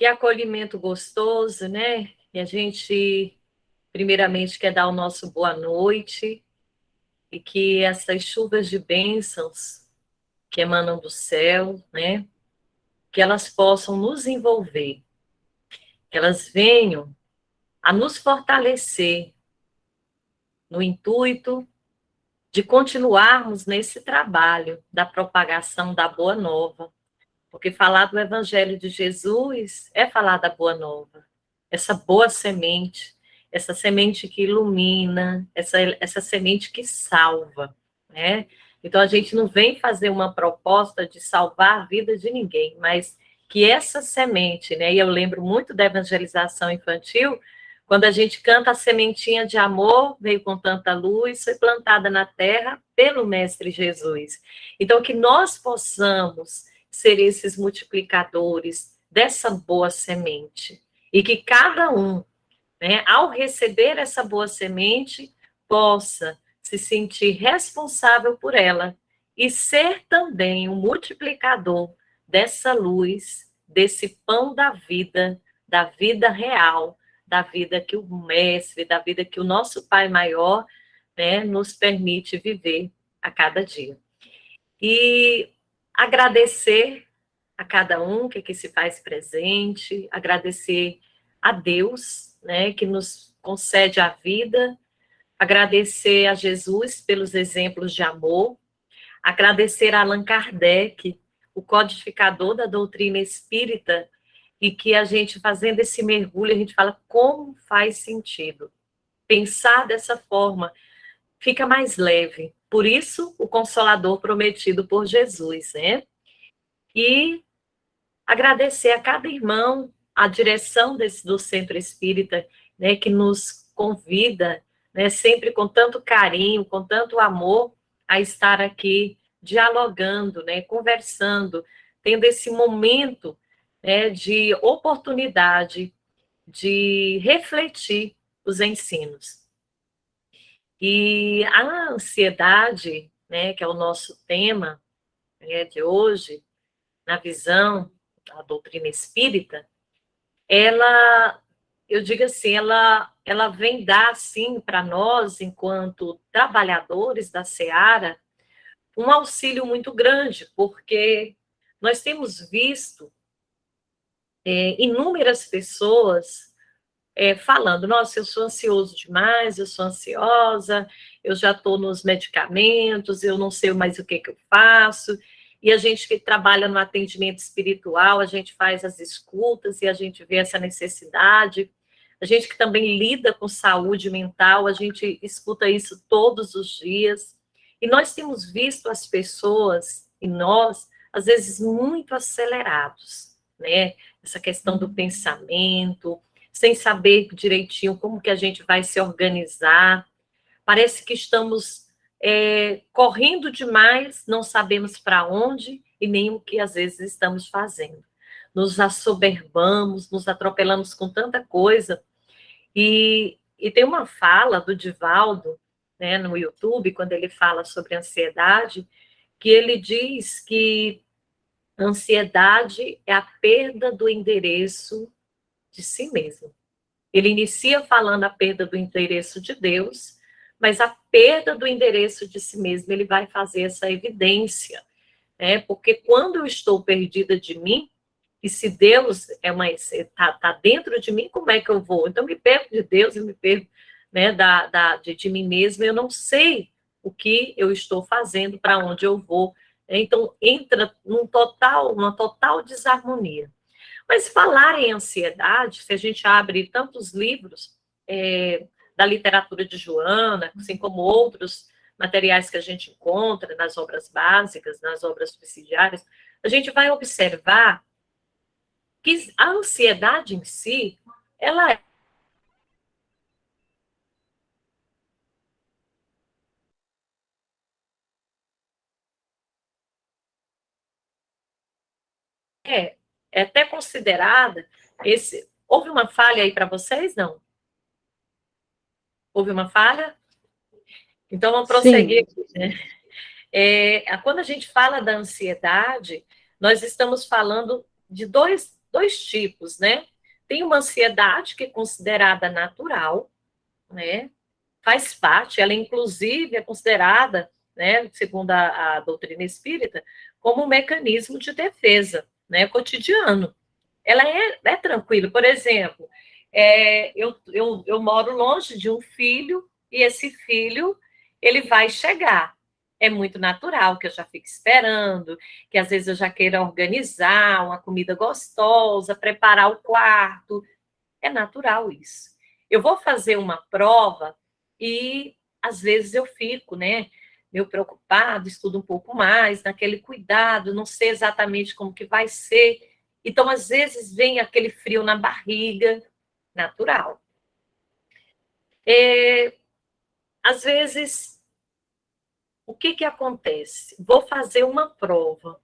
Que acolhimento gostoso, né? E a gente, primeiramente, quer dar o nosso boa noite e que essas chuvas de bênçãos que emanam do céu, né? Que elas possam nos envolver, que elas venham a nos fortalecer no intuito de continuarmos nesse trabalho da propagação da Boa Nova, porque falar do Evangelho de Jesus é falar da Boa Nova, essa boa semente, essa semente que ilumina, essa semente que salva, né? Então a gente não vem fazer uma proposta de salvar a vida de ninguém, mas que essa semente, né? E eu lembro muito da evangelização infantil, quando a gente canta a sementinha de amor, veio com tanta luz, foi plantada na terra pelo Mestre Jesus. Então que nós possamos ser esses multiplicadores dessa boa semente. E que cada um, né, ao receber essa boa semente, possa se sentir responsável por ela e ser também um multiplicador dessa luz, desse pão da vida real, da vida que o Mestre, da vida que o nosso Pai Maior, né, nos permite viver a cada dia. E agradecer a cada um que aqui se faz presente, agradecer a Deus, né, que nos concede a vida, agradecer a Jesus pelos exemplos de amor, agradecer a Allan Kardec, o codificador da doutrina espírita, e que a gente, fazendo esse mergulho, a gente fala como faz sentido. Pensar dessa forma fica mais leve. Por isso, o Consolador prometido por Jesus, né? E agradecer a cada irmão, a direção do Centro Espírita, né, que nos convida, né, sempre com tanto carinho, com tanto amor, a estar aqui dialogando, né, conversando, tendo esse momento, né, de oportunidade de refletir os ensinos. E a ansiedade, né, que é o nosso tema, né, de hoje, na visão da doutrina espírita, ela, eu digo assim, ela vem dar, assim, para nós, enquanto trabalhadores da seara, um auxílio muito grande, porque nós temos visto inúmeras pessoas falando, nossa, eu sou ansioso demais, eu sou ansiosa, eu já estou nos medicamentos, eu não sei mais o que eu faço. E a gente que trabalha no atendimento espiritual, a gente faz as escutas e a gente vê essa necessidade. A gente que também lida com saúde mental, a gente escuta isso todos os dias. E nós temos visto as pessoas, e nós, às vezes, muito acelerados, né? Essa questão do pensamento, sem saber direitinho como que a gente vai se organizar. Parece que estamos correndo demais, não sabemos para onde e nem o que às vezes estamos fazendo. Nos assoberbamos, nos atropelamos com tanta coisa. E tem uma fala do Divaldo, né, no YouTube, quando ele fala sobre ansiedade, que ele diz que a ansiedade é a perda do endereço de si mesmo. Ele inicia falando a perda do endereço de Deus, mas a perda do endereço de si mesmo, ele vai fazer essa evidência, né? Porque quando eu estou perdida de mim, e se Deus tá dentro de mim, como é que eu vou? Então, eu me perco de Deus, eu me perco, né, de mim mesma, eu não sei o que eu estou fazendo, para onde eu vou. Então, entra numa total desarmonia. Mas falar em ansiedade, se a gente abre tantos livros da literatura de Joana, assim como outros materiais que a gente encontra nas obras básicas, nas obras subsidiárias, a gente vai observar que a ansiedade em si, ela é até considerada esse. Houve uma falha aí para vocês? Não? Houve uma falha? Então vamos prosseguir Sim, aqui, né? Quando a gente fala da ansiedade, nós estamos falando de dois tipos, né? Tem uma ansiedade que é considerada natural, né? Faz parte, ela inclusive é considerada, né, segundo a doutrina espírita, como um mecanismo de defesa, né, cotidiano. Ela é tranquila. Por exemplo, eu moro longe de um filho e esse filho ele vai chegar. É muito natural que eu já fique esperando, que às vezes eu já queira organizar uma comida gostosa, preparar o quarto. É natural isso. Eu vou fazer uma prova e às vezes eu fico, né, meio preocupado, estudo um pouco mais, naquele cuidado, não sei exatamente como que vai ser. Então, às vezes, vem aquele frio na barriga, natural. Às vezes, o que que acontece? Vou fazer uma prova,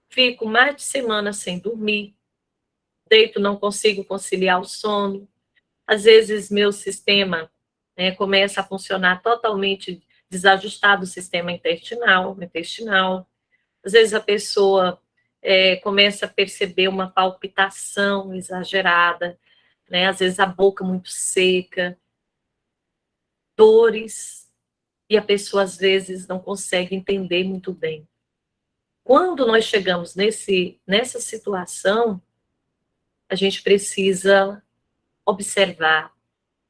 fico mais de semana sem dormir, deito, não consigo conciliar o sono. Às vezes, meu sistema, né, começa a funcionar totalmente desajustado, o sistema intestinal. Às vezes, a pessoa começa a perceber uma palpitação exagerada, né? Às vezes, a boca muito seca, dores, e a pessoa, às vezes, não consegue entender muito bem. Quando nós chegamos nessa situação, a gente precisa observar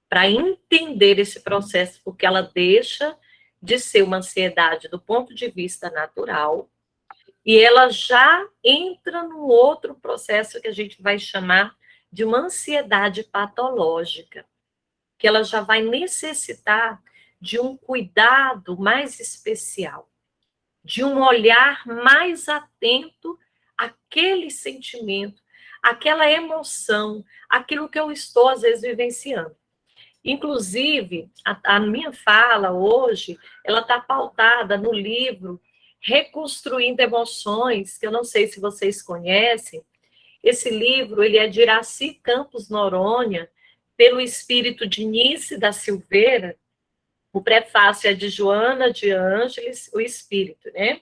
para entender esse processo, porque ela deixa de ser uma ansiedade do ponto de vista natural e ela já entra no outro processo que a gente vai chamar de uma ansiedade patológica, que ela já vai necessitar de um cuidado mais especial, de um olhar mais atento àquele sentimento, àquela emoção, aquilo que eu estou, às vezes, vivenciando. Inclusive, a minha fala hoje, ela está pautada no livro Reconstruindo Emoções, que eu não sei se vocês conhecem. Esse livro, ele é de Iracy Campos Noronha, pelo espírito de Nice da Silveira. O prefácio é de Joana de Ângeles, o espírito, né?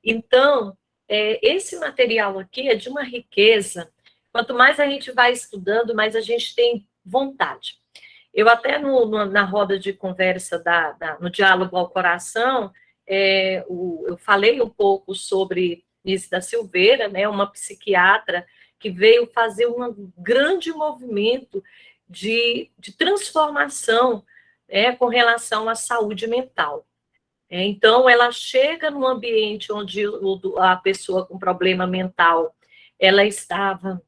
Então, esse material aqui é de uma riqueza. Quanto mais a gente vai estudando, mais a gente tem vontade. Eu até na roda de conversa, no Diálogo ao Coração, eu falei um pouco sobre Nice da Silveira, né, uma psiquiatra que veio fazer um grande movimento de transformação, com relação à saúde mental. Então, ela chega num ambiente onde a pessoa com problema mental, ela estava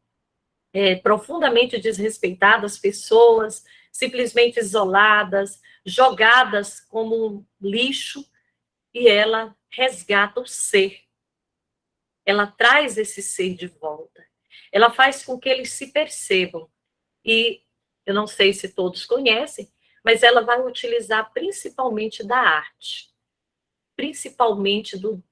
profundamente desrespeitadas, as pessoas simplesmente isoladas, jogadas como um lixo, e ela resgata o ser. Ela traz esse ser de volta. Ela faz com que eles se percebam. E eu não sei se todos conhecem, mas ela vai utilizar principalmente da arte, principalmente do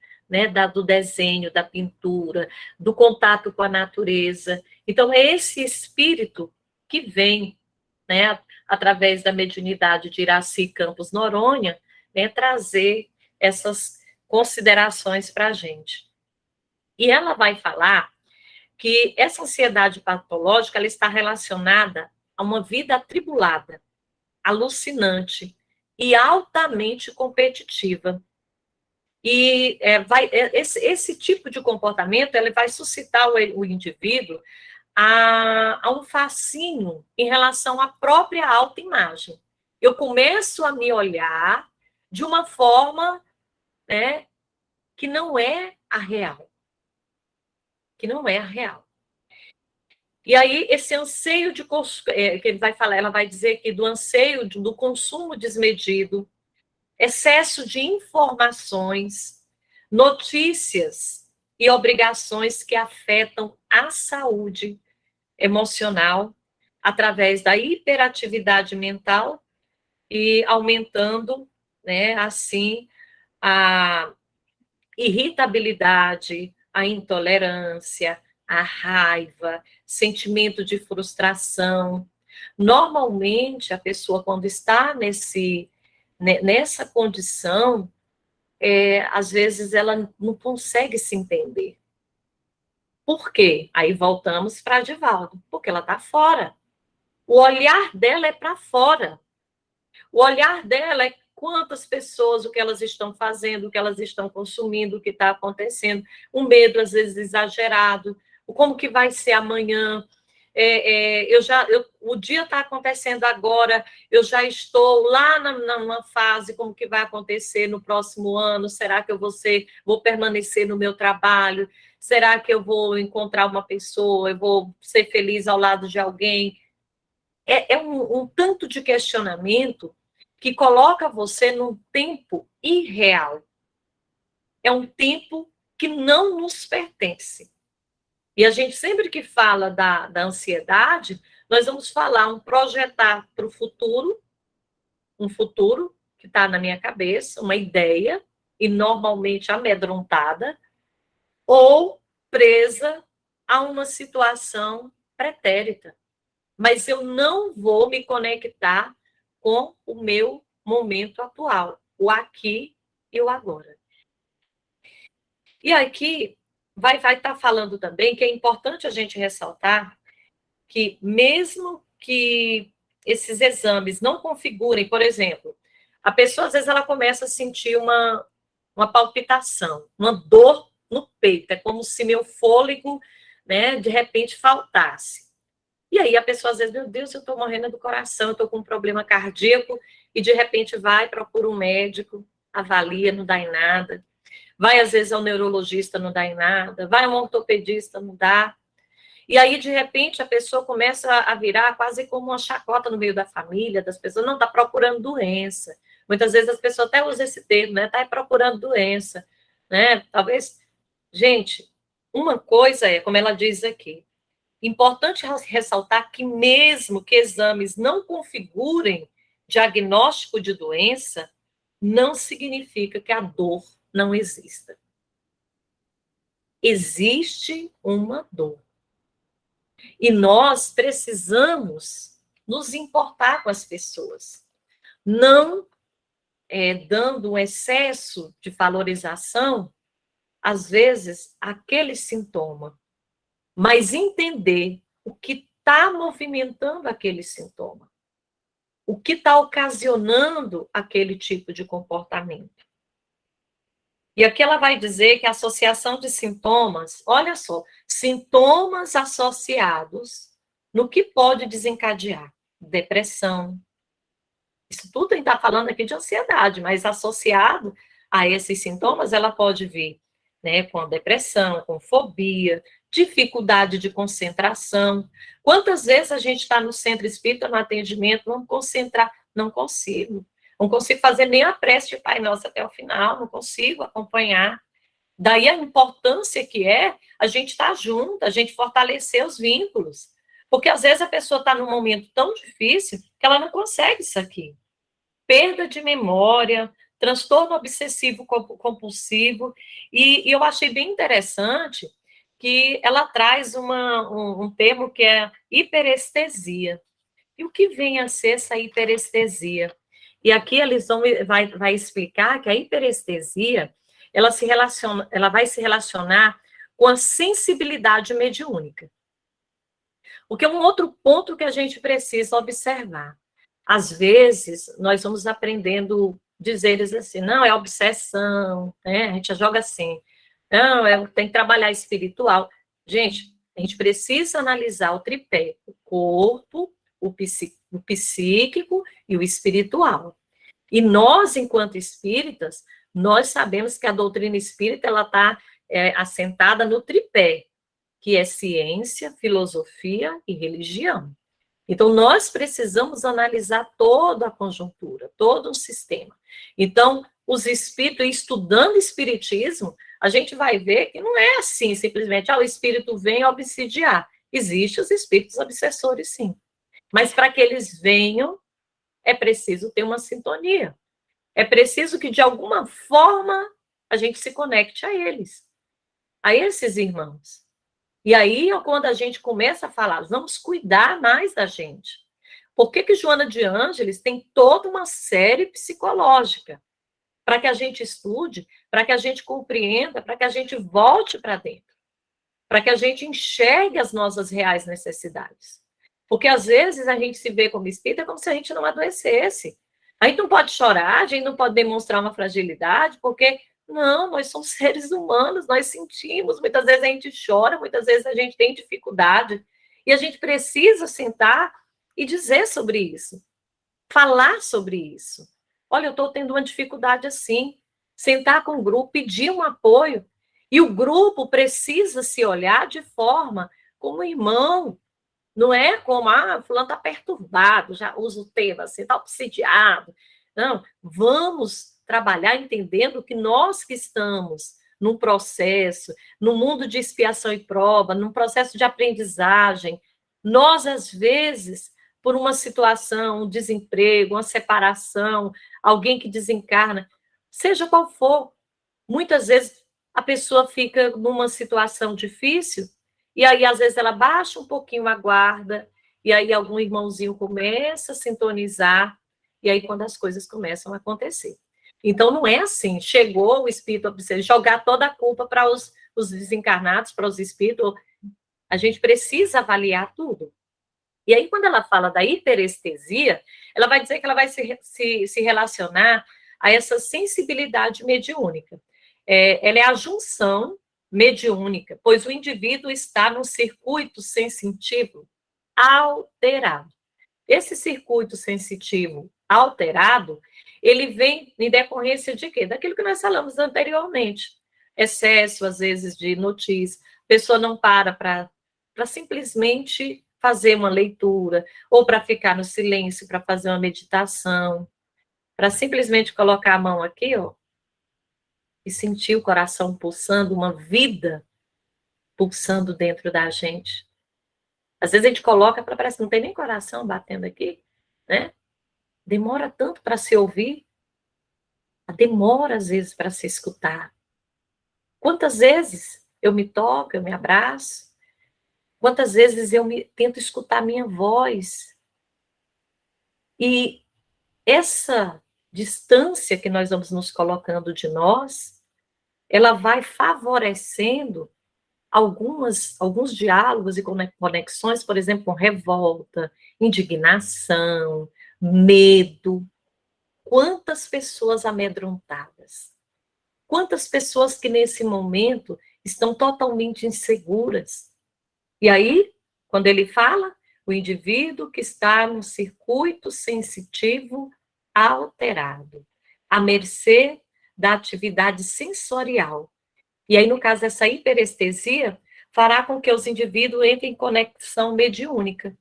desenho, da pintura, do contato com a natureza. Então, é esse espírito que vem, né, através da mediunidade de Iracy Campos Noronha, né, trazer essas considerações para a gente. E ela vai falar que essa ansiedade patológica ela está relacionada a uma vida atribulada, alucinante e altamente competitiva. E esse tipo de comportamento ele vai suscitar o indivíduo a um fascínio em relação à própria autoimagem. Eu começo a me olhar de uma forma, né, que não é a real. Que não é a real. E aí, esse anseio que ele vai falar, ela vai dizer que do anseio do consumo desmedido, excesso de informações, notícias e obrigações que afetam a saúde emocional através da hiperatividade mental e aumentando, né, assim, a irritabilidade, a intolerância, a raiva, sentimento de frustração. Normalmente, a pessoa, quando está nessa condição, às vezes ela não consegue se entender. Por quê? Aí voltamos para a Divaldo, porque ela está fora. O olhar dela é para fora. O olhar dela é quantas pessoas, o que elas estão fazendo, o que elas estão consumindo, o que está acontecendo. O medo, às vezes, exagerado. Como que vai ser amanhã? O dia está acontecendo agora, eu já estou lá numa fase, como que vai acontecer no próximo ano? Será que vou permanecer no meu trabalho? Será que eu vou encontrar uma pessoa? Eu vou ser feliz ao lado de alguém? É um tanto de questionamento que coloca você num tempo irreal. É um tempo que não nos pertence. E a gente, sempre que fala da ansiedade, nós vamos falar um projetar para o futuro, um futuro que está na minha cabeça, uma ideia, e normalmente amedrontada, ou presa a uma situação pretérita. Mas eu não vou me conectar com o meu momento atual, o aqui e o agora. E aqui vai estar falando também que é importante a gente ressaltar que mesmo que esses exames não configurem, por exemplo, a pessoa às vezes ela começa a sentir uma palpitação, uma dor no peito, é como se meu fôlego, né, de repente faltasse. E aí a pessoa às vezes, meu Deus, eu estou morrendo do coração, eu estou com um problema cardíaco, e de repente vai, procura um médico, avalia, não dá em nada. Vai às vezes ao neurologista, não dá em nada. Vai ao ortopedista, não dá. E aí, de repente, a pessoa começa a virar quase como uma chacota no meio da família, das pessoas, não está procurando doença. Muitas vezes as pessoas até usam esse termo, né? Está procurando doença, né? Talvez, gente, uma coisa é, como ela diz aqui, importante ressaltar que mesmo que exames não configurem diagnóstico de doença, não significa que a dor não exista. Existe uma dor. E nós precisamos nos importar com as pessoas, não dando um excesso de valorização, às vezes, aquele sintoma, mas entender o que está movimentando aquele sintoma, o que está ocasionando aquele tipo de comportamento. E aqui ela vai dizer que a associação de sintomas, olha só, sintomas associados no que pode desencadear depressão. Isso tudo a gente está falando aqui de ansiedade, mas associado a esses sintomas, ela pode vir, né, com a depressão, com fobia, dificuldade de concentração. Quantas vezes a gente está no centro espírita, no atendimento, vamos concentrar? Não consigo. Não consigo fazer nem a prece de Pai Nosso até o final, não consigo acompanhar. Daí a importância que é a gente estar junto, a gente fortalecer os vínculos. Porque às vezes a pessoa está num momento tão difícil que ela não consegue isso aqui. Perda de memória, transtorno obsessivo compulsivo, e eu achei bem interessante que ela traz um termo que é hiperestesia. E o que vem a ser essa hiperestesia? E aqui eles vai explicar que a hiperestesia ela vai se relacionar com a sensibilidade mediúnica. O que é um outro ponto que a gente precisa observar. Às vezes, nós vamos aprendendo dizeres assim, não, é obsessão, né? A gente já joga assim, não, tem que trabalhar espiritual. Gente, a gente precisa analisar o tripé, o corpo, o psíquico e o espiritual. E nós, enquanto espíritas, nós sabemos que a doutrina espírita ela está assentada no tripé, que é ciência, filosofia e religião. Então, nós precisamos analisar toda a conjuntura, todo o sistema. Então, os espíritos, estudando espiritismo, a gente vai ver que não é assim, simplesmente, o espírito vem obsidiar. Existem os espíritos obsessores, sim. Mas para que eles venham, é preciso ter uma sintonia. É preciso que, de alguma forma, a gente se conecte a eles, a esses irmãos. E aí, quando a gente começa a falar, vamos cuidar mais da gente. Por que Joana de Ângeles tem toda uma série psicológica? Para que a gente estude, para que a gente compreenda, para que a gente volte para dentro. para que a gente enxergue as nossas reais necessidades. Porque, às vezes, a gente se vê como espírita como se a gente não adoecesse. A gente não pode chorar, a gente não pode demonstrar uma fragilidade, porque, não, nós somos seres humanos, nós sentimos, muitas vezes a gente chora, muitas vezes a gente tem dificuldade, e a gente precisa sentar e dizer sobre isso, falar sobre isso. Olha, eu estou tendo uma dificuldade assim, sentar com o grupo, pedir um apoio, e o grupo precisa se olhar de forma como irmão, não é como, fulano está perturbado, já usa o termo assim, está obsidiado. Não, vamos trabalhar entendendo que nós que estamos num processo, no mundo de expiação e prova, num processo de aprendizagem, nós, às vezes, por uma situação, um desemprego, uma separação, alguém que desencarna, seja qual for, muitas vezes a pessoa fica numa situação difícil, e aí, às vezes, ela baixa um pouquinho a guarda, e aí algum irmãozinho começa a sintonizar, e aí quando as coisas começam a acontecer. Então, não é assim, chegou o espírito obsessivo, jogar toda a culpa para os desencarnados, para os espíritos, a gente precisa avaliar tudo. E aí, quando ela fala da hiperestesia, ela vai dizer que ela vai se relacionar a essa sensibilidade mediúnica. Ela é a junção mediúnica, pois o indivíduo está num circuito sensitivo alterado. Esse circuito sensitivo alterado, ele vem em decorrência de quê? Daquilo que nós falamos anteriormente. Excesso, às vezes, de notícia. A pessoa não para simplesmente fazer uma leitura, ou para ficar no silêncio, para fazer uma meditação, para simplesmente colocar a mão aqui, ó, e sentir o coração pulsando, uma vida pulsando dentro da gente. Às vezes a gente coloca, parece que não tem nem coração batendo aqui, né? Demora tanto para se ouvir, demora às vezes para se escutar. Quantas vezes eu me toco, eu me abraço, quantas vezes eu tento escutar a minha voz. E essa distância que nós vamos nos colocando de nós, ela vai favorecendo alguns diálogos e conexões, por exemplo, com revolta, indignação, medo. Quantas pessoas amedrontadas? Quantas pessoas que nesse momento estão totalmente inseguras? E aí, quando ele fala, o indivíduo que está no circuito sensitivo alterado, à mercê da atividade sensorial. E aí, no caso dessa hiperestesia, fará com que os indivíduos entrem em conexão mediúnica.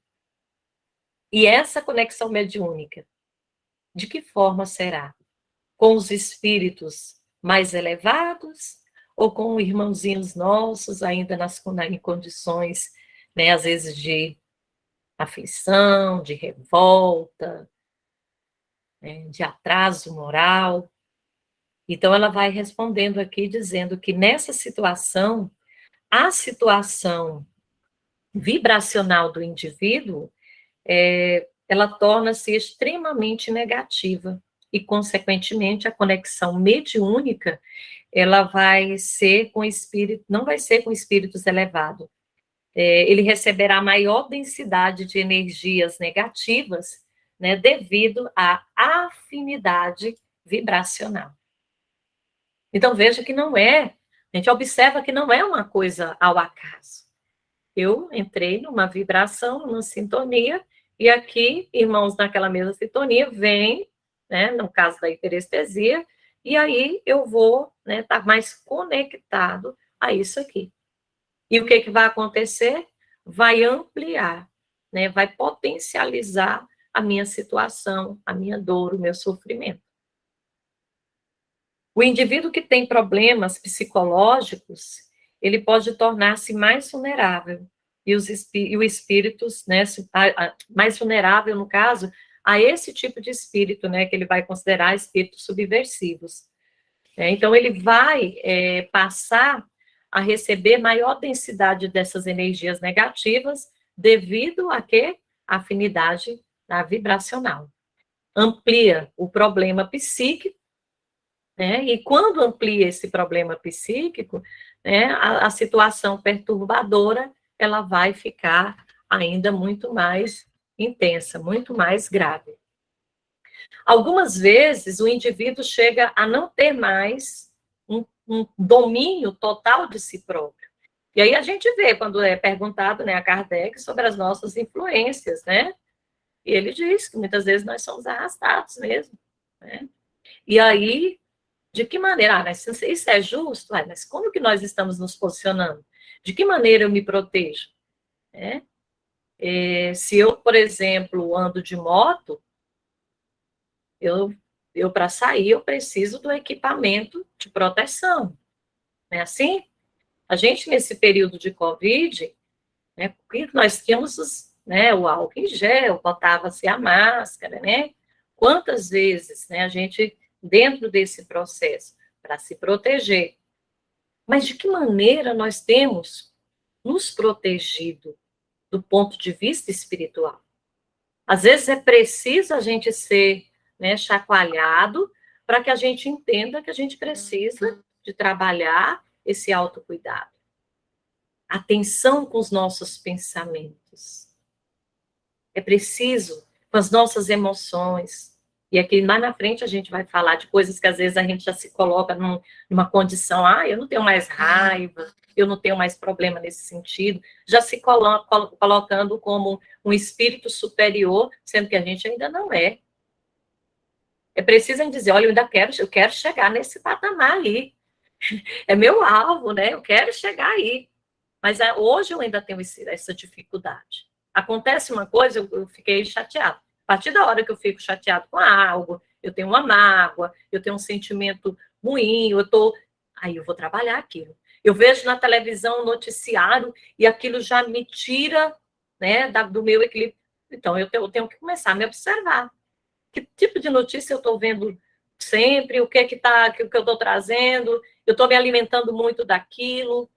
E essa conexão mediúnica, de que forma será? Com os espíritos mais elevados ou com irmãozinhos nossos, ainda em condições, né, às vezes, de aflição, de revolta, né, de atraso moral? Então, ela vai respondendo aqui, dizendo que nessa situação, a situação vibracional do indivíduo, ela torna-se extremamente negativa e, consequentemente, a conexão mediúnica, ela vai ser com espírito, não vai ser com espíritos elevados. Ele receberá maior densidade de energias negativas, né, devido à afinidade vibracional. Então, veja que não é, a gente observa que não é uma coisa ao acaso. Eu entrei numa vibração, numa sintonia, e aqui, irmãos naquela mesma sintonia, vêm, né, no caso da hiperestesia, e aí eu vou, né, estar mais conectado a isso aqui. E o que vai acontecer? Vai ampliar, né, vai potencializar a minha situação, a minha dor, o meu sofrimento. O indivíduo que tem problemas psicológicos, ele pode tornar-se mais vulnerável. E os espíritos, né, mais vulnerável, no caso, a esse tipo de espírito, né, que ele vai considerar espíritos subversivos. Então, ele vai passar a receber maior densidade dessas energias negativas devido a quê? A afinidade vibracional. Amplia o problema psíquico, né? E quando amplia esse problema psíquico, né, a situação perturbadora, ela vai ficar ainda muito mais intensa, muito mais grave. Algumas vezes, o indivíduo chega a não ter mais um domínio total de si próprio. E aí a gente vê, quando é perguntado, né, a Kardec sobre as nossas influências, né? E ele diz que muitas vezes nós somos arrastados mesmo, né? E aí, de que maneira? Ah, mas isso é justo? Ah, mas como que nós estamos nos posicionando? De que maneira eu me protejo? Né? Se eu, por exemplo, ando de moto, eu para sair, eu preciso do equipamento de proteção. Não é assim? A gente, nesse período de Covid, né, nós tínhamos né, o álcool em gel, botava-se a máscara, né? Quantas vezes, né, a gente, dentro desse processo, para se proteger. Mas de que maneira nós temos nos protegido do ponto de vista espiritual? Às vezes é preciso a gente ser, né, chacoalhado para que a gente entenda que a gente precisa de trabalhar esse autocuidado. Atenção com os nossos pensamentos. É preciso com as nossas emoções. E aqui mais na frente a gente vai falar de coisas que às vezes a gente já se coloca numa condição, eu não tenho mais raiva, eu não tenho mais problema nesse sentido, já se colocando como um espírito superior, sendo que a gente ainda não é. É preciso dizer, olha, eu quero chegar nesse patamar ali. É meu alvo, né? Eu quero chegar aí. Mas hoje eu ainda tenho essa dificuldade. Acontece uma coisa, eu fiquei chateada. A partir da hora que eu fico chateado com algo, eu tenho uma mágoa, eu tenho um sentimento ruim, aí eu vou trabalhar aquilo. Eu vejo na televisão um noticiário e aquilo já me tira, né, do meu equilíbrio. Então, eu tenho que começar a me observar. Que tipo de notícia eu estou vendo sempre? O que que eu estou trazendo? Eu estou me alimentando muito daquilo.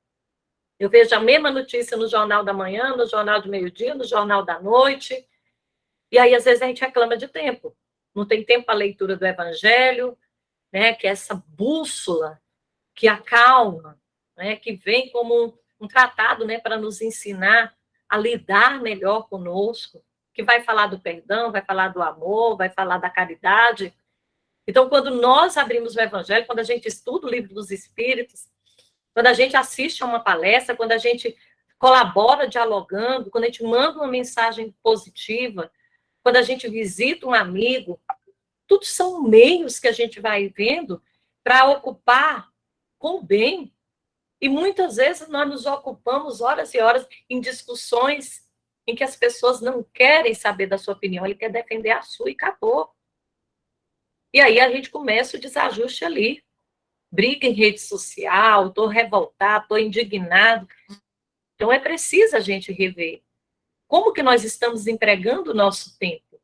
Eu vejo a mesma notícia no Jornal da Manhã, no Jornal do Meio-Dia, no Jornal da Noite. E aí, às vezes, a gente reclama de tempo. Não tem tempo para a leitura do Evangelho, né? Que é essa bússola que acalma, né? Que vem como um tratado, né? Para nos ensinar a lidar melhor conosco, que vai falar do perdão, vai falar do amor, vai falar da caridade. Então, quando nós abrimos o Evangelho, quando a gente estuda o Livro dos Espíritos, quando a gente assiste a uma palestra, quando a gente colabora dialogando, quando a gente manda uma mensagem positiva, quando a gente visita um amigo, tudo são meios que a gente vai vendo para ocupar com o bem. E muitas vezes nós nos ocupamos horas e horas em discussões em que as pessoas não querem saber da sua opinião, ele quer defender a sua e acabou. E aí a gente começa o desajuste ali. Briga em rede social, estou revoltado, estou indignado. Então, é preciso a gente rever como que nós estamos empregando o nosso tempo.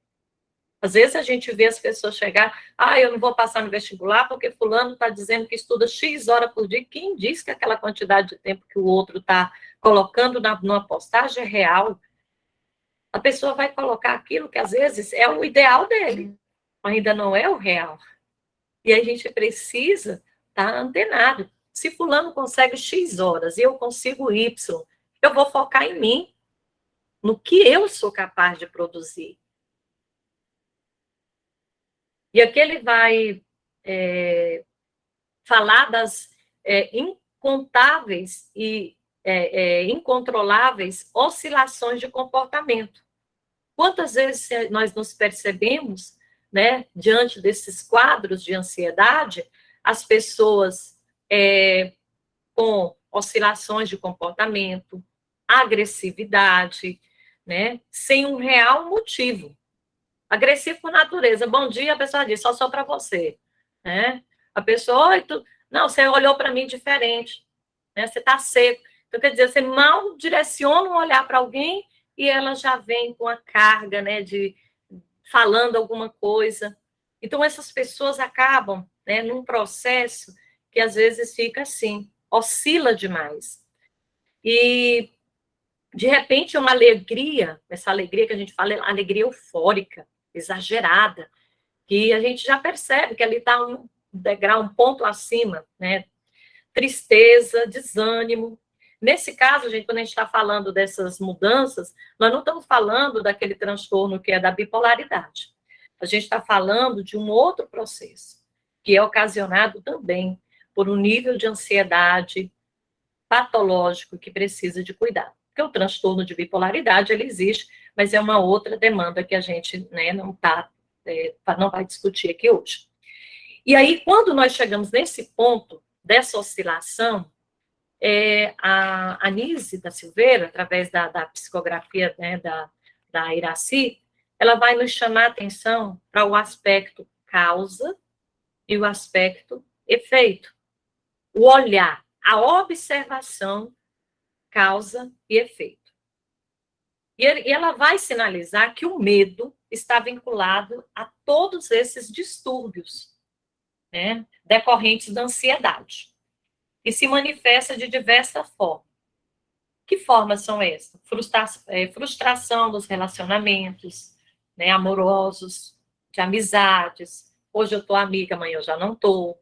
Às vezes a gente vê as pessoas chegar, eu não vou passar no vestibular porque fulano está dizendo que estuda X horas por dia. Quem diz que aquela quantidade de tempo que o outro está colocando numa postagem é real? A pessoa vai colocar aquilo que às vezes é o ideal dele, ainda não é o real. E a gente precisa estar antenado. Se fulano consegue X horas e eu consigo Y, eu vou focar em mim, no que eu sou capaz de produzir. E aqui ele vai falar das incontáveis e incontroláveis oscilações de comportamento. Quantas vezes nós nos percebemos, né, diante desses quadros de ansiedade, as pessoas com oscilações de comportamento, agressividade, né, sem um real motivo. Agressivo por natureza. Bom dia, a pessoa diz, só para você. Né? A pessoa, não, você olhou para mim diferente. Né? Você está seco. Então, quer dizer, você mal direciona um olhar para alguém e ela já vem com a carga, né, de falando alguma coisa. Então, essas pessoas acabam, né, num processo que às vezes fica assim, oscila demais. E, de repente, uma alegria, essa alegria que a gente fala, é alegria eufórica, exagerada, que a gente já percebe que ali está degrau, um ponto acima, né? Tristeza, desânimo. Nesse caso, gente, quando a gente está falando dessas mudanças, nós não estamos falando daquele transtorno que é da bipolaridade. A gente está falando de um outro processo, que é ocasionado também por um nível de ansiedade patológico que precisa de cuidado. Porque o transtorno de bipolaridade, ele existe, mas é uma outra demanda que a gente, né, não vai discutir aqui hoje. E aí, quando nós chegamos nesse ponto dessa oscilação, a Anise da Silveira, através da psicografia, né, da Iraci, ela vai nos chamar a atenção para o aspecto causa e o aspecto efeito. O olhar, a observação, causa e efeito. E ela vai sinalizar que o medo está vinculado a todos esses distúrbios, né, decorrentes da ansiedade. E se manifesta de diversas formas. Que formas são essas? Frustração dos relacionamentos, né, amorosos, de amizades. Hoje eu estou amiga, amanhã eu já não estou.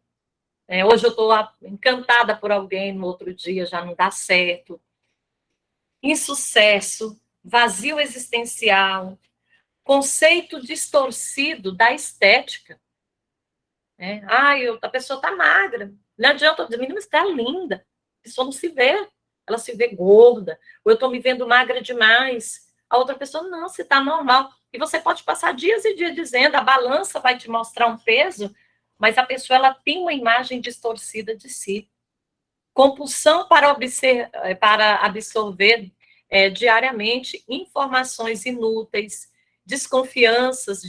Hoje eu estou encantada por alguém, no outro dia já não dá certo. Insucesso, vazio existencial, conceito distorcido da estética. Né? A pessoa está magra. Não adianta eu dizer, menina, você está linda. A pessoa não se vê. Ela se vê gorda. Ou eu estou me vendo magra demais. A outra pessoa, não, você está normal. E você pode passar dias e dias dizendo, a balança vai te mostrar um peso, mas a pessoa ela tem uma imagem distorcida de si. Compulsão para absorver diariamente informações inúteis, desconfianças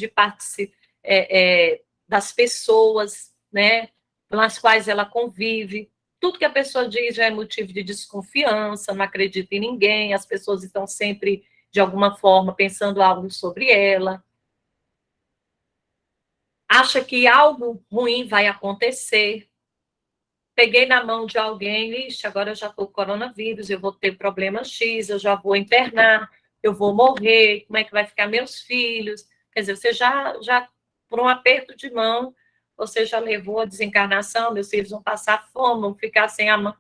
das pessoas, né, com as quais ela convive. Tudo que a pessoa diz já é motivo de desconfiança, não acredita em ninguém, as pessoas estão sempre, de alguma forma, pensando algo sobre ela. Acha que algo ruim vai acontecer. Peguei na mão de alguém, ixi, agora eu já estou com coronavírus, eu vou ter problema X, eu já vou internar, eu vou morrer, como é que vai ficar meus filhos? Quer dizer, você já por um aperto de mão, você já levou a desencarnação, meus filhos vão passar fome, vão ficar sem a mão.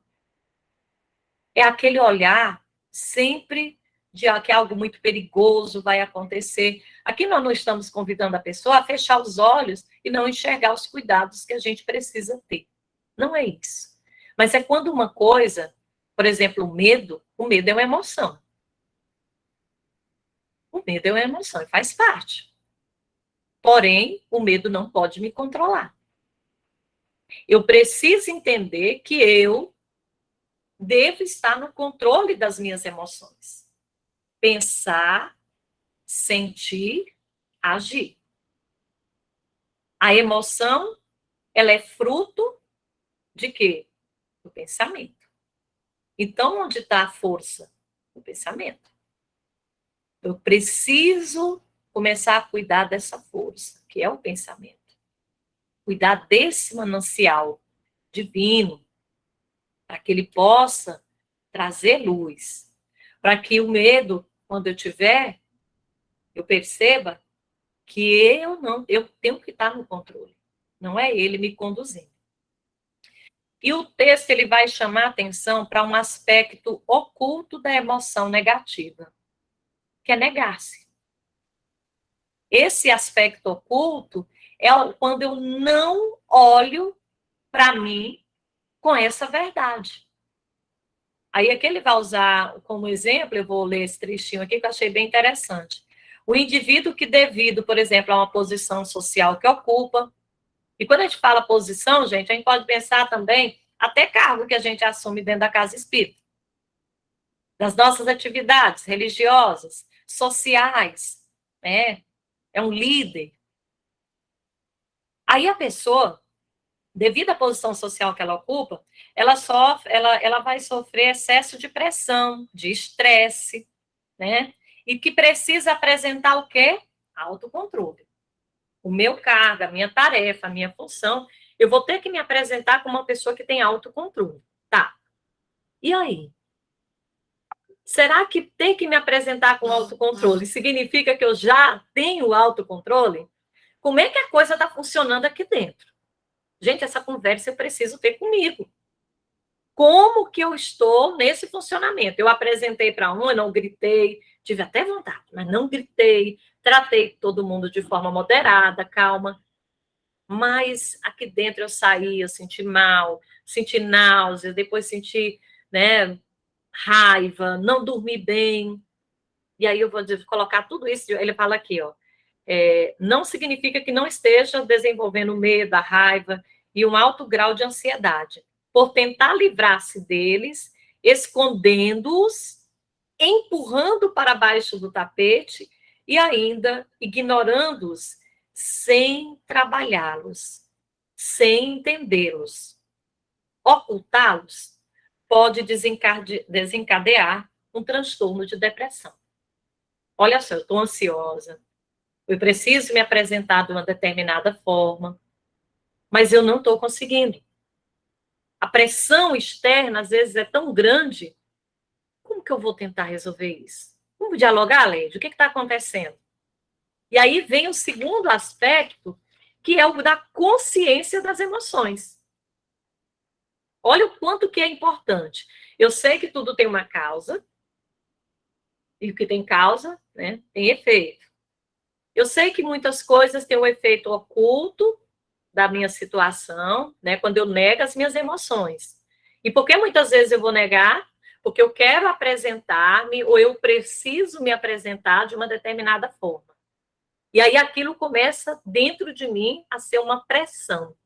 É aquele olhar sempre de que algo muito perigoso vai acontecer. Aqui nós não estamos convidando a pessoa a fechar os olhos e não enxergar os cuidados que a gente precisa ter. Não é isso. Mas é quando uma coisa, por exemplo, o medo é uma emoção. O medo é uma emoção e faz parte. Porém, o medo não pode me controlar. Eu preciso entender que eu devo estar no controle das minhas emoções. Pensar, sentir, agir. A emoção, ela é fruto de quê? Do pensamento. Então, onde está a força? O pensamento. Eu preciso começar a cuidar dessa força, que é o pensamento. Cuidar desse manancial divino, para que ele possa trazer luz. Para que o medo, quando eu tiver, eu perceba que eu tenho que estar no controle. Não é ele me conduzindo. E o texto ele vai chamar a atenção para um aspecto oculto da emoção negativa, que é negar-se. Esse aspecto oculto é quando eu não olho para mim com essa verdade. Aí aqui ele vai usar como exemplo, eu vou ler esse trechinho aqui que eu achei bem interessante. O indivíduo que devido, por exemplo, a uma posição social que ocupa, e quando a gente fala posição, gente, a gente pode pensar também até cargo que a gente assume dentro da casa espírita, das nossas atividades religiosas, sociais, né? É um líder. Aí a pessoa, devido à posição social que ela ocupa, ela vai sofrer excesso de pressão, de estresse, né? E que precisa apresentar o quê? Autocontrole. O meu cargo, a minha tarefa, a minha função, eu vou ter que me apresentar como uma pessoa que tem autocontrole. Tá. E aí? Será que ter que me apresentar com autocontrole significa que eu já tenho autocontrole? Como é que a coisa está funcionando aqui dentro? Gente, essa conversa eu preciso ter comigo. Como que eu estou nesse funcionamento? Eu apresentei para um, eu não gritei, tive até vontade, mas não gritei, tratei todo mundo de forma moderada, calma, mas aqui dentro eu saí, eu senti mal, senti náusea, depois senti, né, raiva, não dormi bem, e aí eu vou colocar tudo isso, ele fala aqui, ó, não significa que não esteja desenvolvendo medo, a raiva e um alto grau de ansiedade, por tentar livrar-se deles, escondendo-os, empurrando para baixo do tapete e ainda ignorando-os sem trabalhá-los, sem entendê-los. Ocultá-los pode desencadear um transtorno de depressão. Olha só, eu estou ansiosa, eu preciso me apresentar de uma determinada forma, mas eu não estou conseguindo. A pressão externa, às vezes, é tão grande. Como que eu vou tentar resolver isso? Vamos dialogar, Leide? O que está acontecendo? E aí vem o segundo aspecto, que é o da consciência das emoções. Olha o quanto que é importante. Eu sei que tudo tem uma causa, e o que tem causa, né, tem efeito. Eu sei que muitas coisas têm um efeito oculto da minha situação, né, quando eu nego as minhas emoções. E por que muitas vezes eu vou negar? Porque eu quero apresentar-me ou eu preciso me apresentar de uma determinada forma. E aí aquilo começa dentro de mim a ser uma pressão.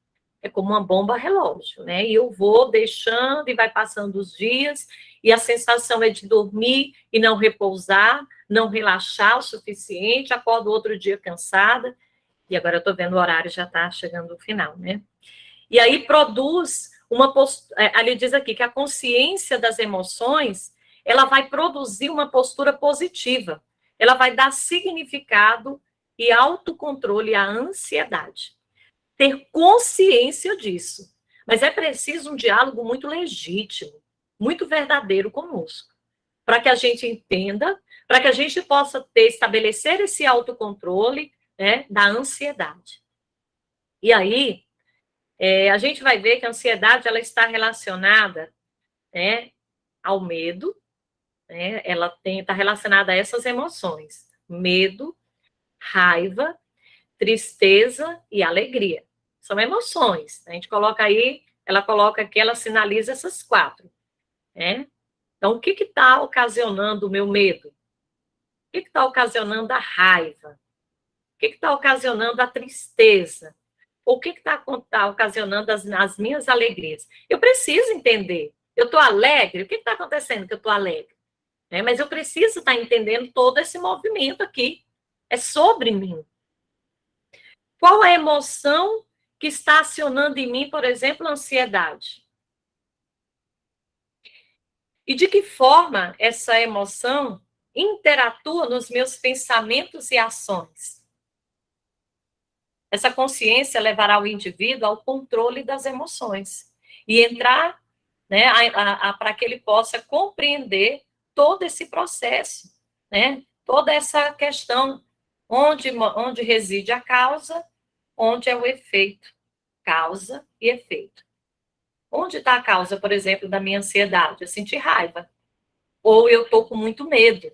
É como uma bomba relógio, né? E eu vou deixando e vai passando os dias e a sensação é de dormir e não repousar, não relaxar o suficiente, acordo outro dia cansada. E agora eu estou vendo o horário já está chegando no final, né? E aí produz uma postura. Ali diz aqui que a consciência das emoções ela vai produzir uma postura positiva. Ela vai dar significado e autocontrole à ansiedade. Ter consciência disso. Mas é preciso um diálogo muito legítimo, muito verdadeiro conosco, para que a gente entenda, para que a gente possa estabelecer esse autocontrole, né, da ansiedade. E aí, a gente vai ver que a ansiedade ela está relacionada, né, ao medo, né, ela está relacionada a essas emoções: medo, raiva, tristeza e alegria. São emoções. A gente coloca aí, ela coloca aqui, ela sinaliza essas quatro, né? Então, o que está ocasionando o meu medo? O que está ocasionando a raiva? O que está ocasionando a tristeza? O que está ocasionando as minhas alegrias? Eu preciso entender. Eu estou alegre? O que está acontecendo que eu estou alegre? Mas eu preciso estar entendendo todo esse movimento aqui. É sobre mim. Qual a emoção que está acionando em mim, por exemplo, a ansiedade? E de que forma essa emoção interatua nos meus pensamentos e ações? Essa consciência levará o indivíduo ao controle das emoções e entrar, né, para que ele possa compreender todo esse processo, né, toda essa questão onde reside a causa, onde é o efeito, causa e efeito. Onde está a causa, por exemplo, da minha ansiedade? Eu senti raiva, ou eu estou com muito medo.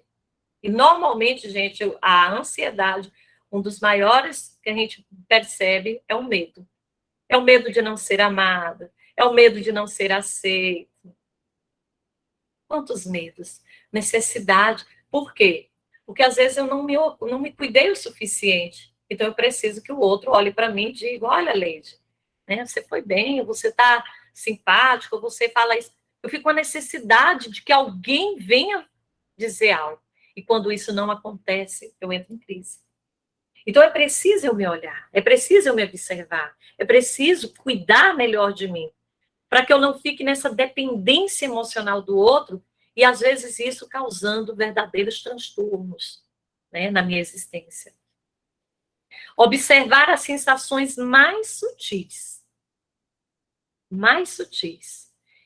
E normalmente, gente, a ansiedade, um dos maiores que a gente percebe é o medo. É o medo de não ser amada, é o medo de não ser aceito. Quantos medos? Necessidade. Por quê? Porque às vezes eu não me cuidei o suficiente. Então eu preciso que o outro olhe para mim e diga: olha, Leide, né, você foi bem, você está simpático, você fala isso. Eu fico com a necessidade de que alguém venha dizer algo. E quando isso não acontece, eu entro em crise. Então é preciso eu me olhar, é preciso eu me observar, é preciso cuidar melhor de mim, para que eu não fique nessa dependência emocional do outro e às vezes isso causando verdadeiros transtornos, né, na minha existência. Observar as sensações mais sutis,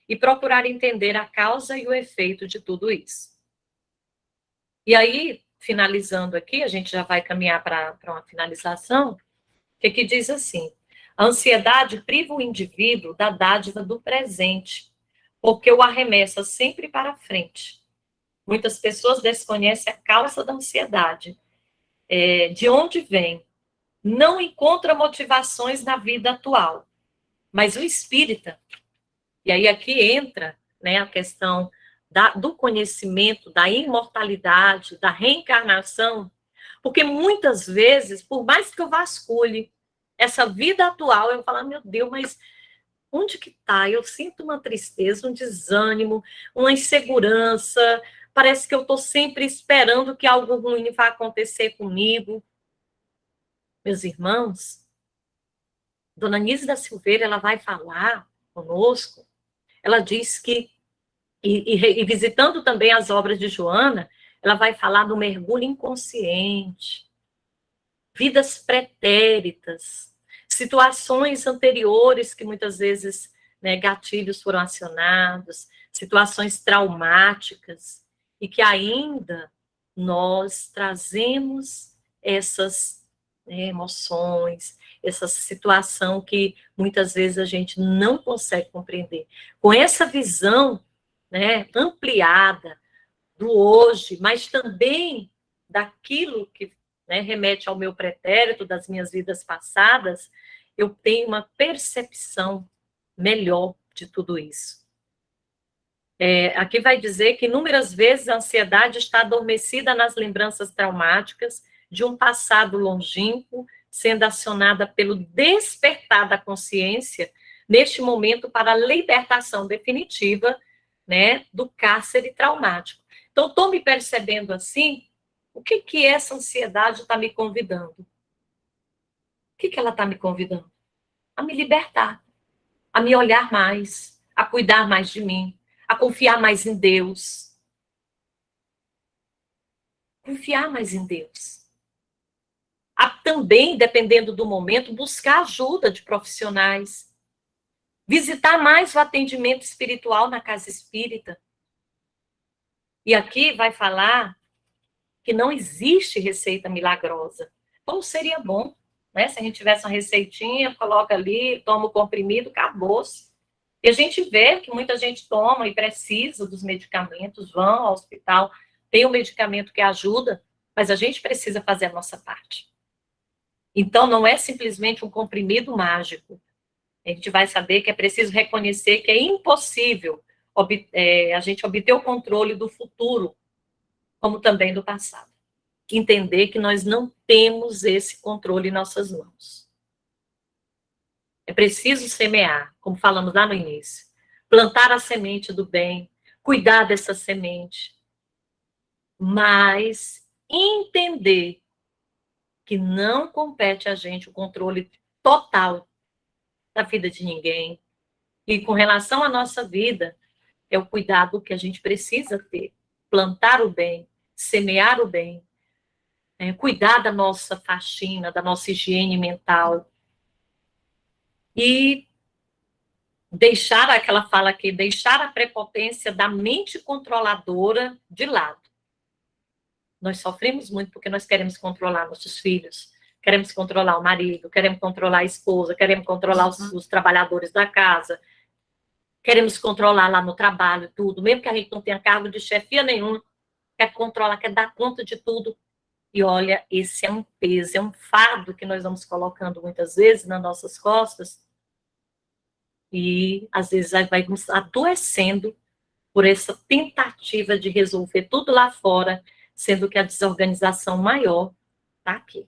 e procurar entender a causa e o efeito de tudo isso. E aí, finalizando aqui, a gente já vai caminhar para uma finalização, que diz assim: A ansiedade priva o indivíduo da dádiva do presente, porque o arremessa sempre para frente. Muitas pessoas desconhecem a causa da ansiedade, de onde vem. Não encontra motivações na vida atual. Mas o espírita, e aí aqui entra, né, a questão do conhecimento, da imortalidade, da reencarnação, porque muitas vezes, por mais que eu vasculhe essa vida atual, eu falo, meu Deus, mas onde que está? Eu sinto uma tristeza, um desânimo, uma insegurança, parece que eu estou sempre esperando que algo ruim vá acontecer comigo. Meus irmãos, Dona Nise da Silveira, ela vai falar conosco, ela diz que, e visitando também as obras de Joana, ela vai falar do mergulho inconsciente, vidas pretéritas, situações anteriores que muitas vezes, né, gatilhos foram acionados, situações traumáticas, e que ainda nós trazemos essas, né, emoções, essa situação que muitas vezes a gente não consegue compreender. Com essa visão, né, ampliada do hoje, mas também daquilo que, né, remete ao meu pretérito, das minhas vidas passadas, eu tenho uma percepção melhor de tudo isso. Aqui vai dizer que inúmeras vezes a ansiedade está adormecida nas lembranças traumáticas de um passado longínquo, sendo acionada pelo despertar da consciência neste momento para a libertação definitiva, né, do cárcere traumático. Então, estou me percebendo assim, o que essa ansiedade está me convidando? O que ela está me convidando? A me libertar, a me olhar mais, a cuidar mais de mim, a confiar mais em Deus. Confiar mais em Deus. A também, dependendo do momento, buscar ajuda de profissionais. Visitar mais o atendimento espiritual na casa espírita. E aqui vai falar que não existe receita milagrosa. Como seria bom, né? Se a gente tivesse uma receitinha, coloca ali, toma o comprimido, acabou-se. E a gente vê que muita gente toma e precisa dos medicamentos, vão ao hospital, tem um medicamento que ajuda, mas a gente precisa fazer a nossa parte. Então, não é simplesmente um comprimido mágico. A gente vai saber que é preciso reconhecer que é impossível a gente obter o controle do futuro, como também do passado. Entender que nós não temos esse controle em nossas mãos. É preciso semear, como falamos lá no início, plantar a semente do bem, cuidar dessa semente, mas entender que não compete a gente o controle total da vida de ninguém. E com relação à nossa vida, é o cuidado que a gente precisa ter. Plantar o bem, semear o bem, cuidar da nossa faxina, da nossa higiene mental. E deixar, aquela fala aqui, deixar a prepotência da mente controladora de lado. Nós sofremos muito porque nós queremos controlar nossos filhos, queremos controlar o marido, queremos controlar a esposa, queremos controlar os trabalhadores da casa, queremos controlar lá no trabalho tudo, mesmo que a gente não tenha cargo de chefia nenhum, quer controlar, quer dar conta de tudo. E olha, esse é um peso, é um fardo que nós vamos colocando muitas vezes nas nossas costas, e às vezes vai nos adoecendo por essa tentativa de resolver tudo lá fora, sendo que a desorganização maior está aqui.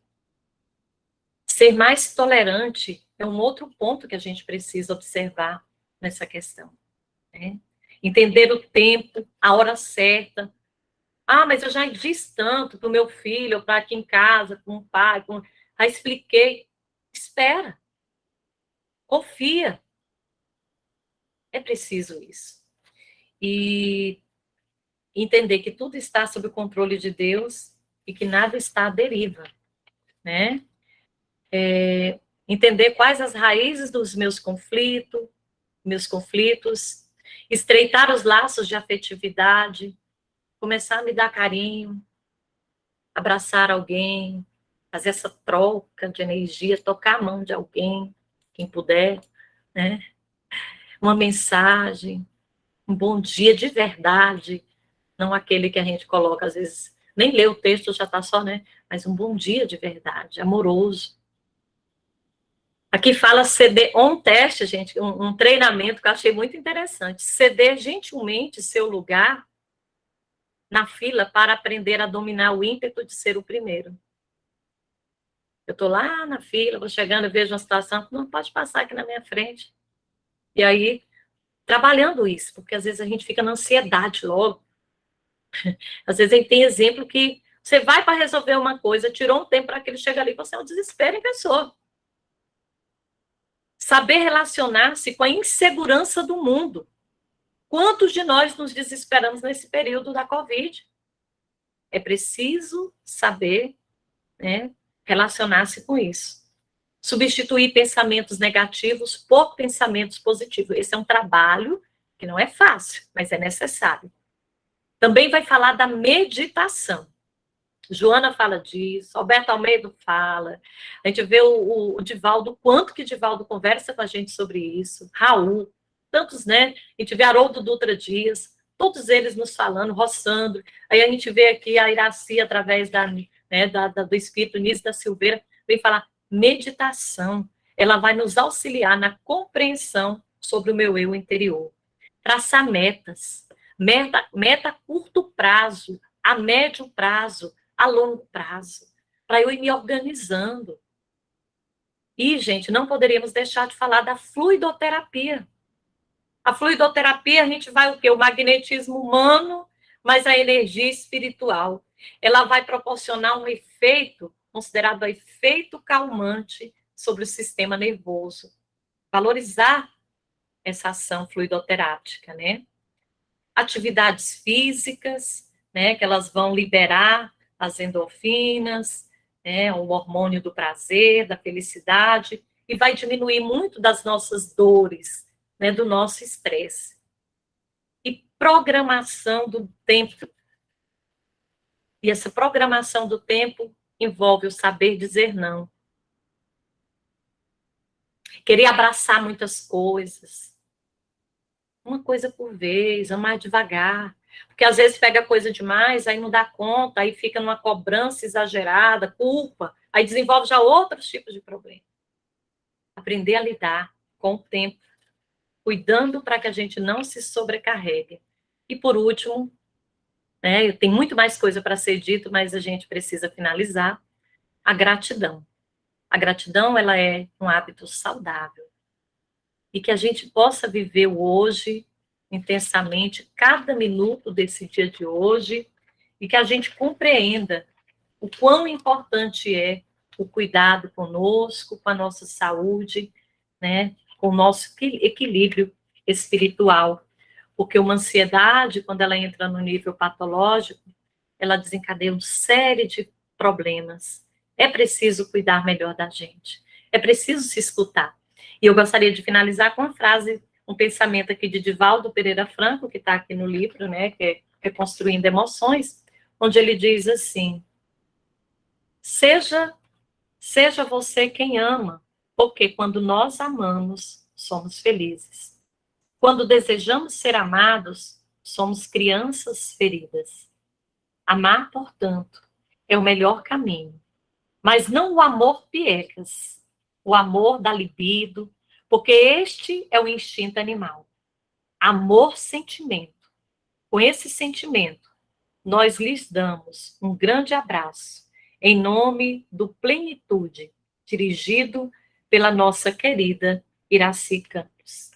Ser mais tolerante é um outro ponto que a gente precisa observar nessa questão, né? Entender o tempo, a hora certa. Ah, mas eu já disse tanto para o meu filho, para aqui em casa, com o pai, já expliquei. Espera, confia. É preciso isso. E entender que tudo está sob o controle de Deus e que nada está à deriva, né? Entender quais as raízes dos meus conflitos, estreitar os laços de afetividade, começar a me dar carinho, abraçar alguém, fazer essa troca de energia, tocar a mão de alguém, quem puder, né? Uma mensagem, um bom dia de verdade, não aquele que a gente coloca, às vezes, nem lê o texto, já está só, né? Mas um bom dia de verdade, amoroso. Aqui fala ceder, um teste, gente, um treinamento que eu achei muito interessante. Ceder gentilmente seu lugar na fila para aprender a dominar o ímpeto de ser o primeiro. Eu estou lá na fila, vou chegando, eu vejo uma situação, não pode passar aqui na minha frente. E aí, trabalhando isso, porque às vezes a gente fica na ansiedade logo. Às vezes a gente tem exemplo que você vai para resolver uma coisa, tirou um tempo para que ele chegue ali, você é um desespero em pessoa. Saber relacionar-se com a insegurança do mundo. Quantos de nós nos desesperamos nesse período da Covid? É preciso saber, né, relacionar-se com isso. Substituir pensamentos negativos por pensamentos positivos. Esse é um trabalho que não é fácil, mas é necessário. Também vai falar da meditação. Joana fala disso, Alberto Almeida fala. A gente vê o Divaldo, quanto que Divaldo conversa com a gente sobre isso. Raul, tantos, né? A gente vê Haroldo Dutra Dias, todos eles nos falando, Rossandro. Aí a gente vê aqui a Iraci, através do Espírito Nísio da Silveira, vem falar meditação. Ela vai nos auxiliar na compreensão sobre o meu eu interior. Traçar metas. Meta a curto prazo, a médio prazo, a longo prazo, para eu ir me organizando. E, gente, não poderíamos deixar de falar da fluidoterapia. A fluidoterapia, a gente vai o quê? O magnetismo humano, mas a energia espiritual. Ela vai proporcionar um efeito, considerado efeito calmante, sobre o sistema nervoso. Valorizar essa ação fluidoterápica, né? Atividades físicas, né, que elas vão liberar as endorfinas, né, o hormônio do prazer, da felicidade, e vai diminuir muito das nossas dores, né, do nosso estresse. E programação do tempo. E essa programação do tempo envolve o saber dizer não. Querer abraçar muitas coisas. Uma coisa por vez, amar devagar. Porque às vezes pega coisa demais, aí não dá conta, aí fica numa cobrança exagerada, culpa, aí desenvolve já outros tipos de problema. Aprender a lidar com o tempo, cuidando para que a gente não se sobrecarregue. E por último, né, tem muito mais coisa para ser dito, mas a gente precisa finalizar, a gratidão. A gratidão, ela é um hábito saudável. E que a gente possa viver o hoje intensamente, cada minuto desse dia de hoje, e que a gente compreenda o quão importante é o cuidado conosco, com a nossa saúde, né, com o nosso equilíbrio espiritual. Porque uma ansiedade, quando ela entra no nível patológico, ela desencadeia uma série de problemas. É preciso cuidar melhor da gente. É preciso se escutar. E eu gostaria de finalizar com uma frase, um pensamento aqui de Divaldo Pereira Franco, que está aqui no livro, né, que é Reconstruindo Emoções, onde ele diz assim: seja você quem ama, porque quando nós amamos, somos felizes. Quando desejamos ser amados, somos crianças feridas. Amar, portanto, é o melhor caminho. Mas não o amor piegas, o amor da libido, porque este é o instinto animal. Amor, sentimento. Com esse sentimento, nós lhes damos um grande abraço, em nome do Plenitude, dirigido pela nossa querida Iraci Campos.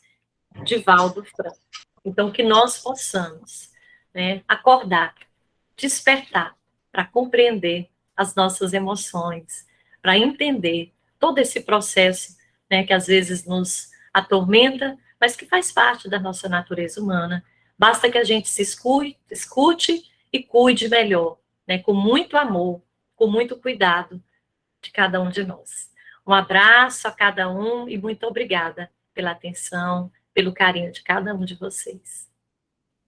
Divaldo Franco. Então, que nós possamos, né, acordar, despertar, para compreender as nossas emoções, para entender todo esse processo, né, que às vezes nos atormenta, mas que faz parte da nossa natureza humana. Basta que a gente se escute e cuide melhor, né, com muito amor, com muito cuidado de cada um de nós. Um abraço a cada um e muito obrigada pela atenção, pelo carinho de cada um de vocês.